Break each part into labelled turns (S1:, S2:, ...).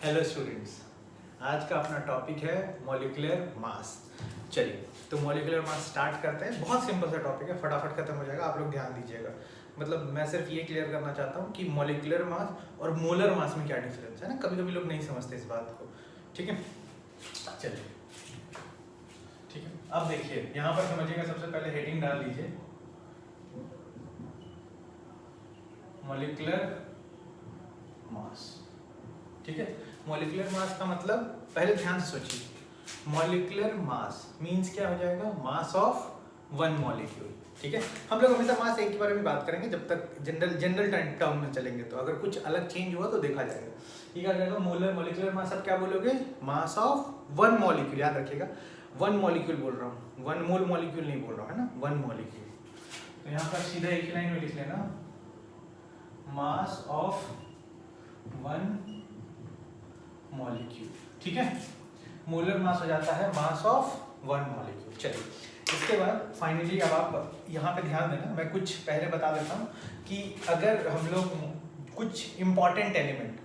S1: Hello students, आज का अपना टॉपिक है मॉलिक्यूलर मास। चलिए तो मॉलिक्यूलर मास स्टार्ट करते हैं। बहुत सिंपल सा टॉपिक है, फटाफट खत्म हो जाएगा, आप लोग ध्यान दीजिएगा। मतलब मैं सिर्फ ये क्लियर करना चाहता हूँ कि मॉलिक्यूलर मास और मोलर मास में क्या डिफरेंस है ना। कभी कभी लोग नहीं समझते इस बात को। ठीक है, चलिए ठीक है। अब देखिए यहाँ पर समझिएगा, सबसे पहले हेडिंग डाल लीजिए मॉलिक्यूलर मास। ठीक है, मॉलिक्यूलर मास का मतलब पहले ध्यान से सोचिए, मॉलिक्यूलर मास मींस क्या हो जाएगा, मास ऑफ वन मॉलिक्यूल। ठीक है, हम लोग हमेशा मास एक के बारे में बात करेंगे जब तक जनरल टर्म में चलेंगे, तो अगर कुछ अलग चेंज हुआ तो देखा जाएगा। ये क्या जाएगा, मॉलिक्यूलर मास। अब क्या बोलोगे, मास ऑफ वन मॉलिक्यूल। याद रखिएगा, वन मॉलिक्यूल बोल रहा हूँ, वन मोल मॉलिक्यूल नहीं बोल रहा हूँ, है ना, वन मॉलिक्यूल। तो यहाँ पर सीधा एक लाइन में लिख लेना, मास ऑफ वन मॉलिक्यूल। ठीक है, मोलर मास हो जाता है मास ऑफ वन मॉलिक्यूल। चलिए इसके बाद फाइनली अब आप यहाँ पे ध्यान देना, मैं कुछ पहले बता देता हूँ कि अगर हम लोग कुछ इंपॉर्टेंट एलिमेंट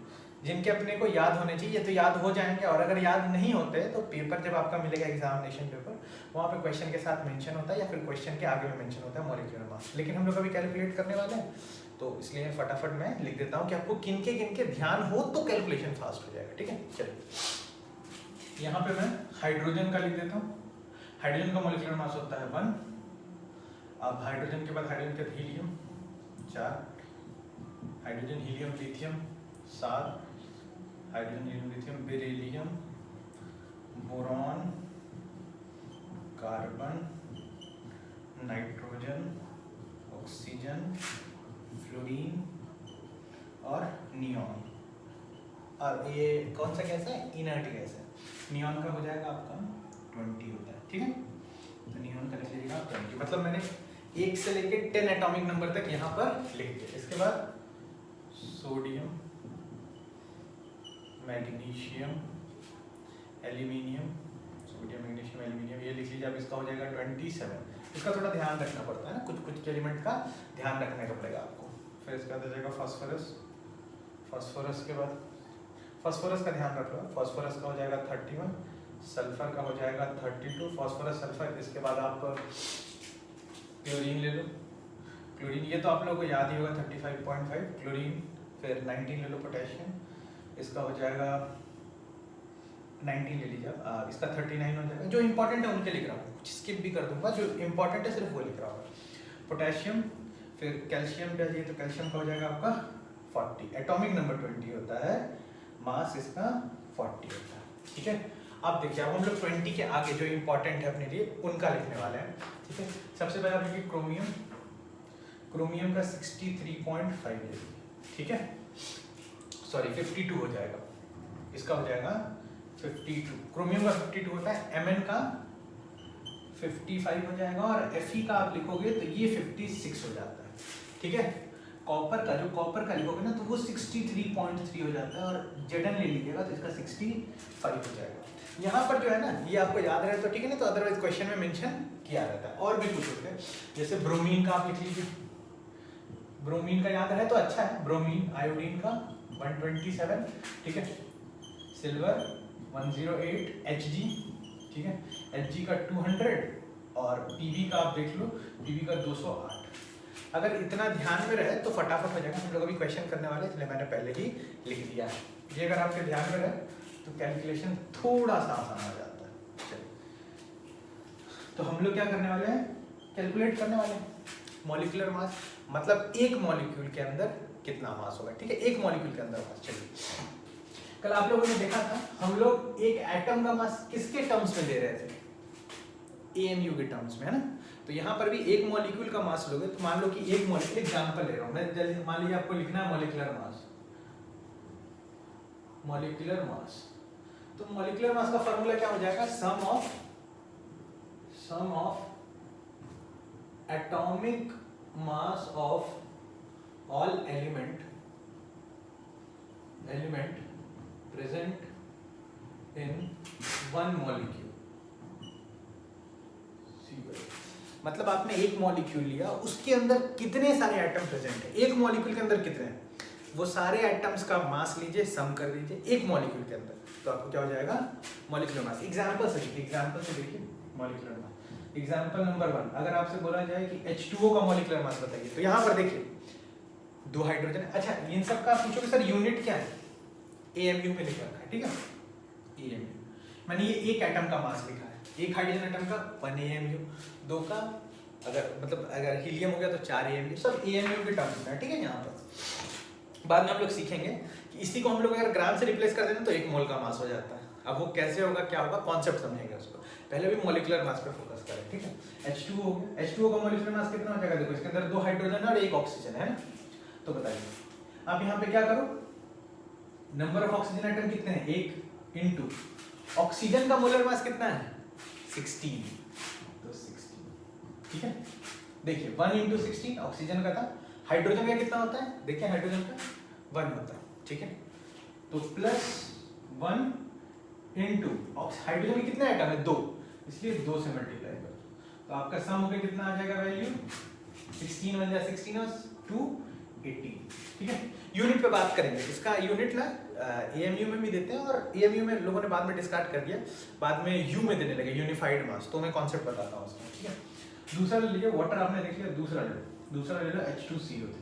S1: जिनके अपने को याद होने चाहिए तो याद हो जाएंगे, और अगर याद नहीं होते तो पेपर जब आपका मिलेगा एग्जामिनेशन पेपर, वहाँ पे क्वेश्चन के साथ मेंशन होता है या फिर क्वेश्चन के आगे में मेंशन होता है मॉलिक्यूलर मास। लेकिन हम लोग अभी कैलकुलेट करने वाले हैं, तो इसलिए फटाफट मैं लिख देता हूँ कि आपको किनके ध्यान हो तो कैलकुलेशन फास्ट हो जाएगा। ठीक है, चलिए यहाँ पे मैं हाइड्रोजन का लिख देता हूँ। हाइड्रोजन का मॉलिक्यूलर मास होता है 1। अब हाइड्रोजन के बाद हाइड्रोजन के बाद helium 4, hydrogen helium lithium 7, hydrogen helium lithium beryllium boron carbon nitrogen oxygen fluorine और नियॉन। और ये कौन सा गैस है, इनर्ट गैस है। नियॉन का हो जाएगा आपका 20 होता है। ठीक है, तो नियॉन का लिख लीजिएगा 20। मतलब मैंने 1 से लेके 10 एटॉमिक नंबर तक यहाँ पर लिख दिया। इसके बाद sodium magnesium aluminium, sodium magnesium aluminium, ये लिख लीजिए। अब इसका हो जाएगा 27। इसका थोड़ा ध्यान रखना पड़ता है ना, कुछ एलिमेंट का ध्यान रखने का पड़ेगा आपको। फिर इसका आ जाएगा फास्फोरस। फास्फोरस के बाद फास्फोरस का ध्यान रख लो, फास्फोरस का हो जाएगा 31, सल्फर का हो जाएगा 32, फास्फोरस सल्फर। इसके बाद आप क्लोरीन ले लो, क्लोरीन ये तो आप लोगों को याद ही होगा 35.5 क्लोरीन। फिर 19 ले लो पोटेशियम, इसका हो जाएगा 19 ले लीजिए। इसका 39 हो जाएगा। जो इंपॉर्टेंट है उनके लिख रहा हूँ, कुछ स्किप भी कर दूंगा, जो इंपॉर्टेंट है सिर्फ वो लिख रहा हूँ। पोटेशियम, फिर कैल्शियम पे आ जाइए, तो कैल्शियम का हो जाएगा आपका 40, एटॉमिक नंबर 20 होता है, मास इसका 40 होता है। ठीक है, अब देखिए अब हम लोग 20 के आगे जो इंपॉर्टेंट है अपने लिए उनका लिखने वाले हैं। ठीक है, सबसे पहले आप लिखिए क्रोमियम। क्रोमियम का 63.5 ले लीजिए। ठीक है, सॉरी 52 हो जाएगा, इसका हो जाएगा 52। क्रोमियम का 52 होता है, Mn का 55 हो जाएगा, और Fe का आप लिखोगे तो ये 56 हो जाता है। ठीक है, कॉपर का लिखोगे ना तो वो 63.3 हो जाता है, और Zn ले लीजिएगा तो इसका 65 हो जाएगा। यहाँ पर जो है ना, ये आपको याद रहे तो ठीक है, नहीं तो अदरवाइज क्वेश्चन में मेंशन किया रहता है। और भी कुछ होते हैं, जैसे ब्रोमीन का आप लिख लीजिए, ब्रोमीन का याद रहे तो अच्छा है। ब्रोमीन, आयोडीन का 127, ठीक है, सिल्वर 108, Hg, ठीक है, Hg का 200, और Pb का आप देख लो, Pb का 208। अगर इतना ध्यान में रहे तो फटाफट हो जाएगा। हम लोग अभी क्वेश्चन करने वाले, इसलिए मैंने पहले ही लिख दिया है। ये अगर आपके ध्यान में रहे तो कैलकुलेशन थोड़ा सा आसान हो जाता है। चलिए तो हम लोग क्या करने वाले हैं, कैलकुलेट करने वाले हैं मॉलिक्यूलर मास, मतलब एक मॉलिक्यूल के अंदर कितना मास होगा। ठीक है, एक मॉलिक्यूल के अंदर मास। चलिए कल आप लोगों ने देखा था, हम लोग एक एटम का मास किसके टर्म्स में ले रहे थे, AMU के टर्म्स में, है ना। तो यहाँ पर भी एक मॉलिक्यूल का मास लोगे तो मान लो कि एक मॉलिक्यूल, एग्जांपल ले रहा हूँ मैं, जैसे मान लीजिए आपको लिखना है मॉलिक्यूलर मास। मॉलिक्यूलर मास, तो मॉलिक्यूलर मास का फॉर्मूला क्या हो जाएगा, sum of atomic mass of all element present in one molecule. मतलब आपने एक मॉलिक्यूल लिया, उसके अंदर कितने सारे एटम प्रेजेंट है, एक मॉलिक्यूल के अंदर कितने हैं, वो सारे एटम्स का मास लीजिए, सम कर दीजिए एक मॉलिक्यूल के अंदर, तो आपको क्या हो जाएगा मॉलिक्यूलर मास। एग्जांपल से देखिए मॉलिक्यूलर मास। एग्जांपल नंबर 1, अगर आपसे बोला जाए कि H2O का मॉलिक्यूलर मास बताइए, तो यहाँ पर देखिए 2 हाइड्रोजन है। अच्छा इन सब का पूछोगे सर यूनिट क्या है, AMU में लिखा है, ठीक है AMU, मैंने ये एक एटम का मास लिखा है, एक हाइड्रोजन एटम का 1 AMU, 2 का अगर हीलियम हो गया तो 4 AMU, सब AMU के टर्म्स में, ठीक है। यहाँ पर बाद में हम लोग सीखेंगे कि इसी को हम लोग अगर ग्राम से रिप्लेस कर दें तो 1 मोल का मास हो जाता है। अब वो कैसे होगा, क्या होगा, कॉन्सेप्ट समझेंगे उसको, पहले भी मॉलिक्यूलर मास पे फोकस करें, ठीक है। H2O हो गया, H2O का मॉलिक्यूलर मास कितना हो जाएगा, देखो इसके अंदर 2 हाइड्रोजन है और 1 ऑक्सीजन है ना, तो बताइए आप यहाँ पे क्या करो, नंबर ऑफ ऑक्सीजन एटम कितने हैं, 1 इनटू ऑक्सीजन का मोलर मास कितना है 16, तो 16, ठीक है। देखिए 1 इंटू 16 ऑक्सीजन का था, हाइड्रोजन का कितना होता है, देखिए हाइड्रोजन का 1 होता है, ठीक है। तो प्लस 1 इंटू हाइड्रोजन में कितने एटम है 2, इसलिए 2 से मल्टीप्लाई करो, तो आपका सम होकर कितना आ जाएगा वैल्यू 16 बन जाए 16 और 2 18, ठीक है। यूनिट पे बात करेंगे, इसका यूनिट ना AMU में भी देते हैं और AMU में लोगों ने बाद में डिस्कार्ड कर दिया, बाद में U में देने लगे यूनिफाइड मास, तो मैं कॉन्सेप्ट बताता हूँ उसका, ठीक है। दूसरा ले लीजिए, वाटर आपने देख लिया, दूसरा ले लो H2CO3,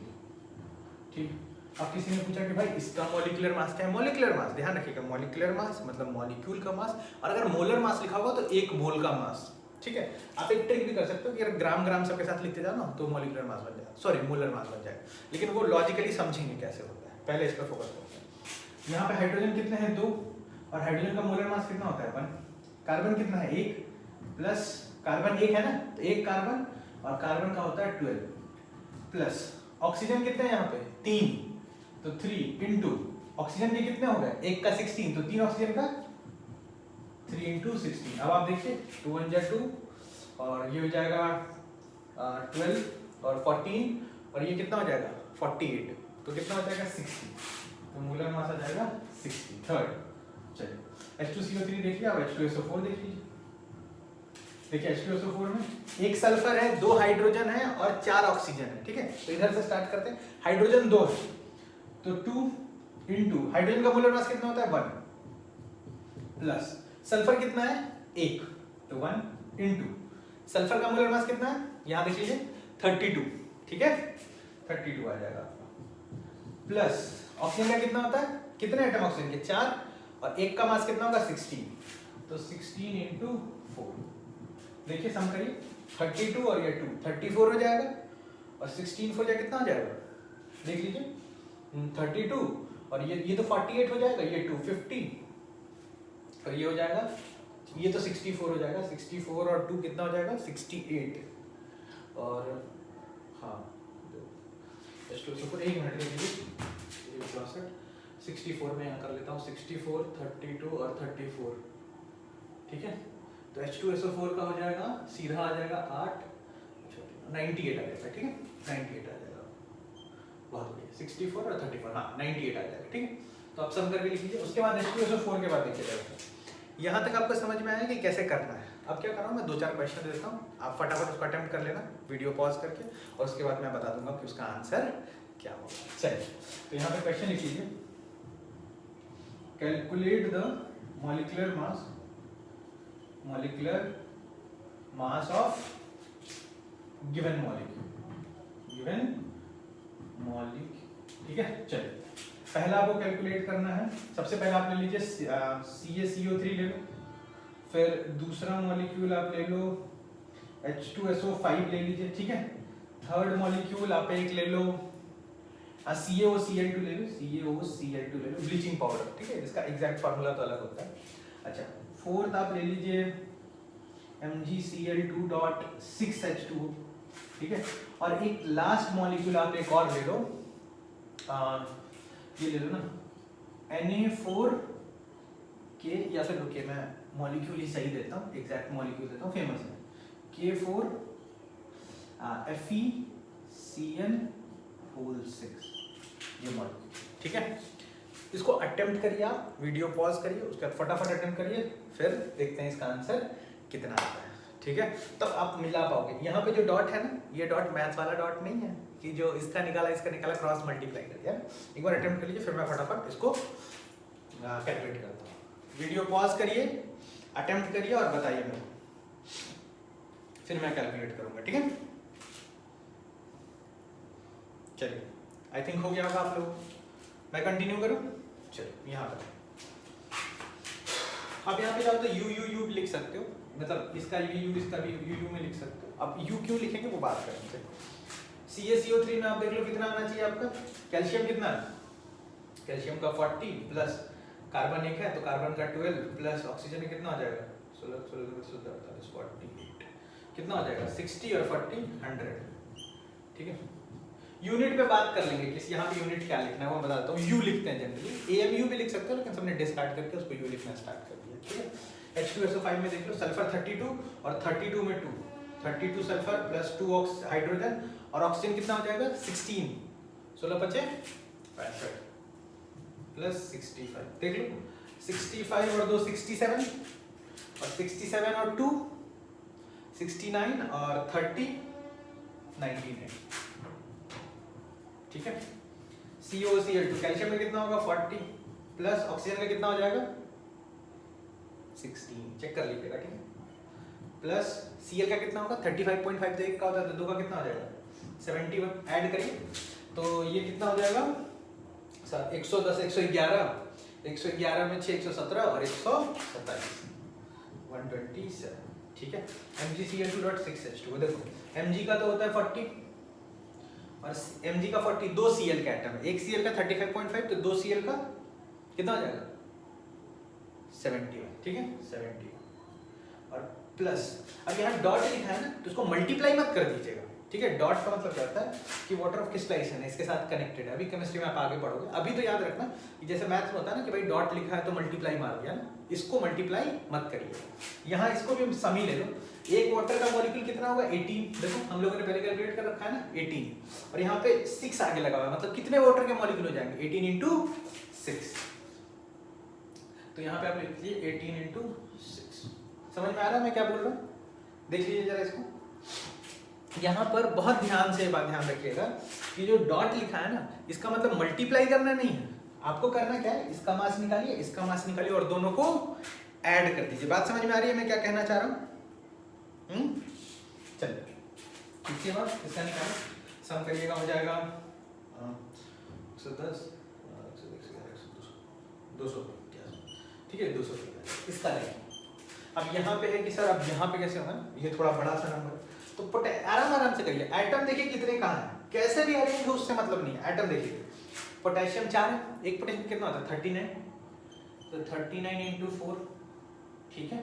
S1: ठीक। अब किसी ने पूछा कि भाई इसका मॉलिक्यूलर मास क्या है, मॉलिक्यूलर मास ध्यान रखिएगा, मॉलिक्यूलर मास मतलब मॉलिक्यूल का मास, और अगर मोलर मास लिखा होगा तो 1 मोल का मास, ठीक है। आप एक ट्रिक भी कर सकते हो कि अगर ग्राम सबके साथ लिखते जाओ ना तो मॉलिक्यूलर मास बन जाएगा, सॉरी मोलर मास बन जाएगा, लेकिन वो लॉजिकली समझेंगे कैसे होता है, पहले इस पर फोकस करते हैं। यहाँ पे हाइड्रोजन कितने हैं 2, और हाइड्रोजन का मोलर मास कितना होता है 1, कार्बन कितना है 1, प्लस कार्बन 1 है ना, तो 1 कार्बन और कार्बन का होता है 12, प्लस ऑक्सीजन कितने हैं यहाँ पे 3, तो 3 इंटू ऑक्सीजन के कितने हो गए, 1 का 16, तो 3 ऑक्सीजन का 3 इंटू 16। अब आप देखिए 2 1 जा 2 और ये हो जाएगा 12 और 14 और ये कितना हो जाएगा 48, तो कितना हो जाएगा 60, तो मोलर मास आ जाएगा 60 थर्ड। चलिए H2CO3 देखिए, अब H2SO4 देख लीजिए, देखिए H2SO4 में एक सल्फर है, 2 हाइड्रोजन है और 4 ऑक्सीजन है, ठीक है। तो इधर से स्टार्ट करते हैं, हाइड्रोजन 2 है तो 2 इंटू हाइड्रोजन का मोलर मास कितना होता है 1, प्लस सल्फर कितना है 1, तो 1 इंटू सल्फर का मोलर मास कितना है, यहां देख लीजिए 32, ठीक है 32 आ जाएगा आपका, प्लस ऑक्सीजन का कितना होता है, कितने एटम ऑक्सीजन के 4, और 1 का मास कितना होगा 16, तो 16 इंटू 4, देखिए सम करिए 32 और ये 2 34 हो जाएगा, और 16 हो जाए कितना हो जाएगा, देख लीजिए 32 और ये तो 48 हो जाएगा, ये 250 और ये हो जाएगा, ये तो 64 हो जाएगा, 64 और 2 कितना हो जाएगा 68, और हाँ एक मिनट देखिए 64 में यहाँ कर लेता हूँ, 64 32 और 34, ठीक है। तो H2SO4 का हो जाएगा सीधा आ जाएगा 8 98 आ जाएगा, ठीक है 98 आ जाएगा, बहुत बढ़िया 64 और 34, हाँ 98 आ जाएगा, ठीक है। तो आप सम करके लिख लीजिए, उसके बाद H2SO4 के बाद देखिए यहाँ तक आपको समझ में आया कि कैसे करना है। अब क्या कर रहा हूँ मैं 2-4 क्वेश्चन देता हूँ, आप फटाफट उसको अटेम्प्ट कर लेना वीडियो पॉज करके, और उसके बाद मैं बता दूंगा कि उसका आंसर क्या होगा। चलिए तो यहाँ पे क्वेश्चन लिख लीजिए, calculate the molecular mass of given molecule, ठीक है। चलिए पहला आपको कैलकुलेट करना है, सबसे पहले आप ले लीजिए CaCO3 ले लो, फिर दूसरा मॉलिक्यूल आप ले लो H2SO5 ले लीजिए, ठीक है। थर्ड मॉलिक्यूल आप एक ले लो CaOCl2 ले लो, ब्लीचिंग पाउडर, ठीक है, इसका एग्जैक्ट फार्मूला तो अलग होता है। अच्छा फोर्थ आप ले लीजिए MgCl2.6H2O, ठीक है। और एक लास्ट मॉलिक्यूल आप एक और ले लो, ये ले लो ना Na4K, या फिर रुकिए मैं मॉलिक्यूल ही सही देता हूँ, एग्जैक्ट मॉलिक्यूल देता हूँ, फेमस है K4FeCN6 ये मॉलिक्यूल, ठीक है। इसको अटेम्प्ट करिए, आप वीडियो पॉज करिए, उसके बाद फटाफट अटेम्प्ट करिए, फिर देखते हैं इसका आंसर कितना आता है, ठीक है। तब आप मिला पाओगे। यहाँ पे जो डॉट है ना, ये डॉट मैथ वाला डॉट नहीं है कि जो इसका निकाला क्रॉस मल्टीप्लाई कर दिया। एक बार अटेम्प्ट कर लीजिए, फिर मैं फटाफट इसको कैलकुलेट करता हूँ। वीडियो पॉज करिए, अटेम्प्ट करिए और बताइए मेरे को, फिर मैं कैलकुलेट करूंगा, ठीक है। चलिए, आई थिंक हो गया होगा आप लोग। मैं कंटिन्यू करूं? चलिए यहाँ पर आप यहाँ पे जाओ तो यू यू यू लिख सकते हो, मतलब इसका भी यू इसका भी यू यू में लिख सकते हो। अब यू क्यों लिखेंगे वो बात करेंगे। CaCO3 में आप देख लो कितना आना चाहिए आपका। कैल्शियम कितना है? कैल्शियम का 40 प्लस कार्बन एक है तो कार्बन का 12 प्लस ऑक्सीजन में कितना हो जाएगा 16 48 कितना हो जाएगा 60 और 40 100, ठीक है। यूनिट पे बात कर लेंगे, किस यहाँ पे यूनिट क्या लिखना है वो बता देता हूँ। यू लिखते हैं जनरली, AMU भी लिख सकते हो, लेकिन सबने डिस्कार्ड करके उसको यू लिखना स्टार्ट कर दिया, ठीक है। H2SO5 में देख लो सल्फर 32 और 32 में 2, 32 सल्फर प्लस 2 हाइड्रोजन और ऑक्सीजन कितना हो जाएगा 16, 16 × 5 65 प्लस 65, देख लो 65 और 2 67 और 67 और 2 69 और 30 19 है, ठीक है। COCl2 कैल्शियम में कितना होगा 40 प्लस ऑक्सीजन में कितना हो जाएगा 16, चेक कर लीजिएगा, ठीक है। प्लस Cl का कितना होगा 35.5, तो एक का होता है तो दो का कितना हो जाएगा 71, ऐड करिए तो ये कितना हो जाएगा 110 111 में 6 117 और 127 127, ठीक है। MgCl2.6H2 देखो Mg का तो होता है 40 और Mg का 40, 2 Cl का एटम है, एक Cl का 35.5 तो 2 Cl का कितना हो जाएगा 71, ठीक है 71 और प्लस अब यहाँ डॉट लिखा है ना तो उसको मल्टीप्लाई मत कर दीजिएगा, ठीक है। डॉट का मतलब क्या होता है कि वाटर ऑफ क्रिस्टलाइजेशन है, इसके साथ कनेक्टेड है। अभी केमिस्ट्री में आप आगे पढ़ोगे, अभी तो याद रखना कि जैसे मैथ्स में होता है ना कि भाई डॉट लिखा है तो मल्टीप्लाई मार दिया ना, इसको मल्टीप्लाई मत करिए। यहाँ इसको भी समी ले लो, एक वाटर का मॉलिक्यूल कितना होगा 18, देखो हम लोगों ने पहले कैलकुलेट कर रखा है ना 18 और यहाँ पे 6 आगे लगा हुआ है, मतलब कितने वाटर के मॉलिक्यूल हो जाएंगे 18 × 6, तो यहाँ पे आप लिख लीजिए 18 × 6। समझ में आ रहा है मैं क्या बोल रहा हूँ? देख लीजिए जरा इसको, यहाँ पर बहुत ध्यान से बात ध्यान रखिएगा कि जो डॉट लिखा है ना इसका मतलब मल्टीप्लाई करना नहीं है, आपको करना क्या है इसका मास निकालिए, इसका मास निकालिए और दोनों को ऐड कर दीजिए। बात समझ में आ रही है मैं क्या कहना चाह रहा हूँ? चलिए इसके बाद इसका निकालिए, सम करिएगा हो जाएगा 110 200, ठीक है 200, इसका लेंगे। अब यहाँ पे है कि सर अब यहाँ पे कैसे होगा, ये थोड़ा बड़ा सा नंबर तो आराम से करिए। एटम देखिए कितने कहाँ हैं, कैसे भी अरेंज हो उससे मतलब नहीं है। एटम देखिए पोटेशियम 4 है, एक पोटेशियम कितना होता है 39, तो 39 × 4, ठीक है।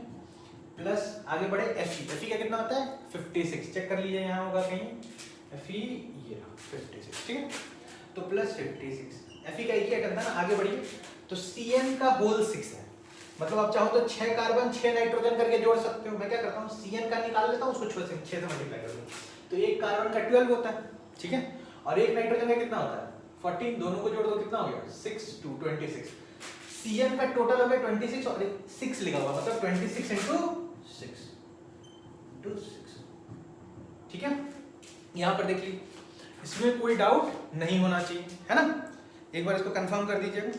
S1: प्लस आगे बढ़े Fe का कितना होता है 56, चेक कर लीजिए यहाँ होगा कहीं Fe ये 56, ठीक है। तो प्लस 56 Fe का एक ही एटम था ना, आगे बढ़िए तो Cn का होल 6 है, मतलब आप चाहो तो 6 कार्बन 6 नाइट्रोजन करके जोड़ सकते हो। मैं क्या करता हूँ Cn का निकाल लेता हूँ, उसको 6 से मल्टीप्लाई कर दूँ तो एक कार्बन का 12 होता है, ठीक है। और एक नाइट्रोजन का कितना होता है 14, दोनों को जोड़ दो कितना हो गया 6 2 26। Cn का टोटल हो गया 26 और 6 लिखा हुआ मतलब 26 × 6, ठीक है। यहाँ पर देख लीजिए इसमें कोई डाउट नहीं होना चाहिए, है ना। एक बार इसको कंफर्म कर दीजिएगा।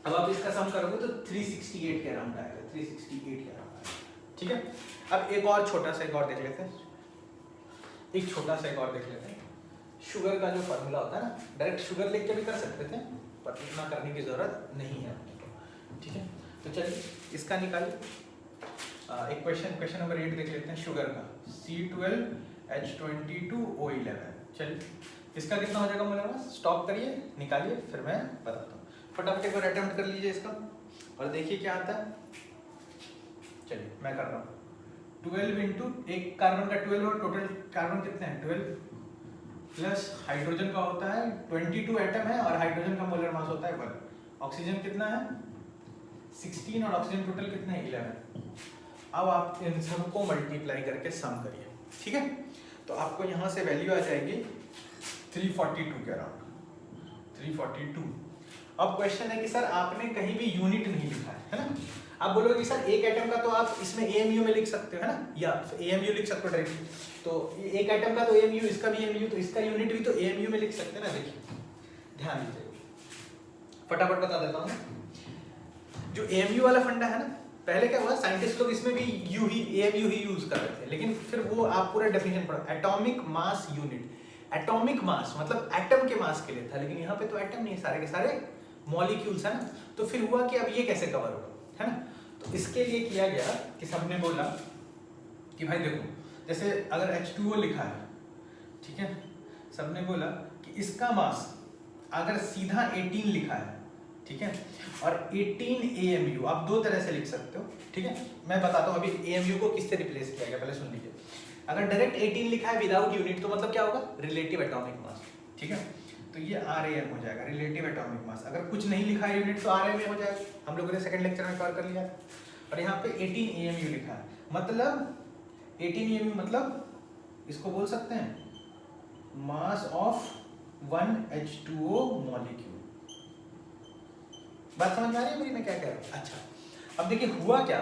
S1: अब आप इसका सम करोगे तो 368 के अराउंड आएगा, 368 के अराउंड आएगा, ठीक है। अब एक और छोटा सा एक और देख लेते हैं, एक छोटा सा एक और देख लेते हैं। शुगर का जो फॉर्मूला होता है ना, डायरेक्ट शुगर लिख के भी कर सकते थे पर इतना करने की जरूरत नहीं है, ठीक है। तो चलिए इसका निकालिए। एक क्वेश्चन नंबर 8 देख लेते हैं शुगर का, C12H22O11। चलिए इसका कितना हो जाएगा मेरे पास, स्टॉप करिए निकालिए फिर मैं बताता हूँ। फटाफट एक बार अटेम्प्ट कर लीजिए इसका और देखिए क्या आता है। चलिए मैं कर रहा हूँ 12 इंटू एक कार्बन का 12 और टोटल कार्बन कितने हैं 12 प्लस हाइड्रोजन का होता है 22 एटम है और हाइड्रोजन का मोलर मास होता है 1। ऑक्सीजन कितना है 16 और ऑक्सीजन टोटल कितने हैं 11। अब आप इन सबको मल्टीप्लाई करके सम करिए, ठीक है। तो आपको यहाँ से वैल्यू आ जाएगी 342 के अराउंड 342। अब क्वेश्चन है कि सर आपने कहीं भी यूनिट नहीं लिखा है ना। आप बोलोगे कि सर एक एटम का तो आप इसमें AMU में लिख सकते हो है ना, या AMU लिख सकते हो डायरेक्टली, तो एक एटम का तो AMU, इसका भी AMU, तो इसका यूनिट भी तो AMU में लिख सकते हैं ना। देखिए ध्यान दीजिए, फटाफट बता देता हूँ। जो AMU वाला फंडा है ना, पहले क्या हुआ, साइंटिस्ट लोग इसमें भी AMU ही यूज कर रहे थे, लेकिन फिर वो आप पूरा डेफिनेशन पढ़ो, atomic mass unit. Atomic mass मतलब एटम के मास के लिए था, लेकिन यहाँ पे तो एटम नहीं है, सारे के सारे मॉलिक्यूल्स है ना। तो फिर हुआ कि अब ये कैसे कवर होगा, है ना। तो इसके लिए किया गया कि सबने बोला कि भाई देखो, जैसे अगर H2O लिखा है, ठीक है, सबने बोला कि इसका मास अगर सीधा 18 लिखा है, ठीक है, और 18 AMU आप दो तरह से लिख सकते हो, ठीक है। मैं बताता हूँ अभी AMU को किससे रिप्लेस किया गया, पहले सुन लीजिए। अगर डायरेक्ट 18 लिखा है विदाउट यूनिट, तो मतलब क्या होगा, रिलेटिव एटॉमिक मास, ठीक है। तो ये RAM हो जाएगा, रिलेटिव एटॉमिक मास। अगर कुछ नहीं लिखा है यूनिट, तो RMA हो जाएगा, हम लोगों ने सेकंड लेक्चर में कवर कर लिया। और यहाँ पे 18 AMU लिखा है, मतलब 18 AMU मतलब इसको बोल सकते हैं मास ऑफ 1 H2O मॉलिक्यूल। बात समझ में आ रही है मेरी, मैं क्या कह रहा हूँ? अच्छा, अब देखिए हुआ क्या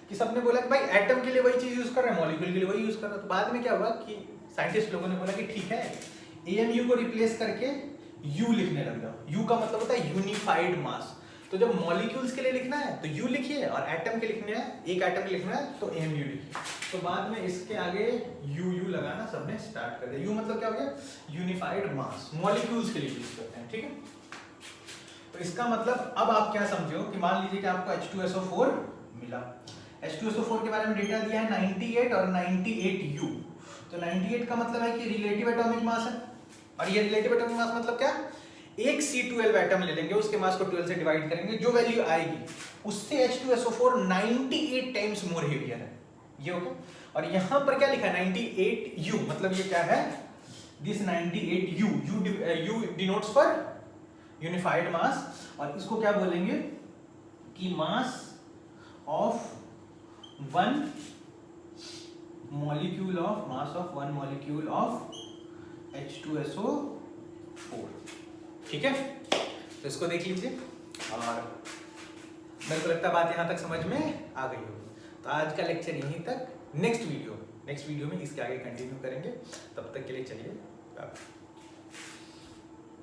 S1: कि सबने बोला कि भाई एटम के लिए वही चीज यूज कर रहे हैं, मॉलिक्यूल के लिए वही यूज कर रहे हैं। तो बाद में क्या हुआ कि साइंटिस्ट लोगों ने बोला कि ठीक है, AMU को रिप्लेस करके U लिखने लग जाओ। U का मतलब होता है यूनिफाइड मास। तो जब मॉलिक्यूल्स के लिए लिखना है तो U लिखिए, और एटम के लिखने है, एक एटम के लिखना है तो AMU लिखिए। तो बाद में इसके आगे U लगाना सबने स्टार्ट कर दिया। U मतलब क्या हो गया, यूनिफाइड मास, मॉलिक्यूल्स के लिए यूज करते हैं, ठीक है। तो इसका मतलब अब आप क्या समझो कि मान लीजिए कि आपको H2SO4 मिला। H2SO4 के बारे में डेटा दिया है 98 और 98U। तो 98 का मतलब है कि रिलेटिव एटॉमिक मास है, और ये रिलेटिव एटॉमिक मास मतलब क्या, एक C12 एटम ले लेंगे, उसके मास को 12 से डिवाइड करेंगे, जो वैल्यू आएगी उससे H2SO4 98 टाइम्स मोर हेवियर है, ये हो गया। और यहाँ पर क्या लिखा है 98U, मतलब ये क्या है, this 98U, U denotes for unified mass, और इसको क्या बोलेंगे कि mass of one molecule of H2SO4, ठीक है। तो इसको देख लीजिए, और मेरे को लगता है बात यहाँ तक समझ में आ गई होगी। तो आज का लेक्चर यहीं तक, नेक्स्ट वीडियो में इसके आगे कंटिन्यू करेंगे। तब तक के लिए चलिए।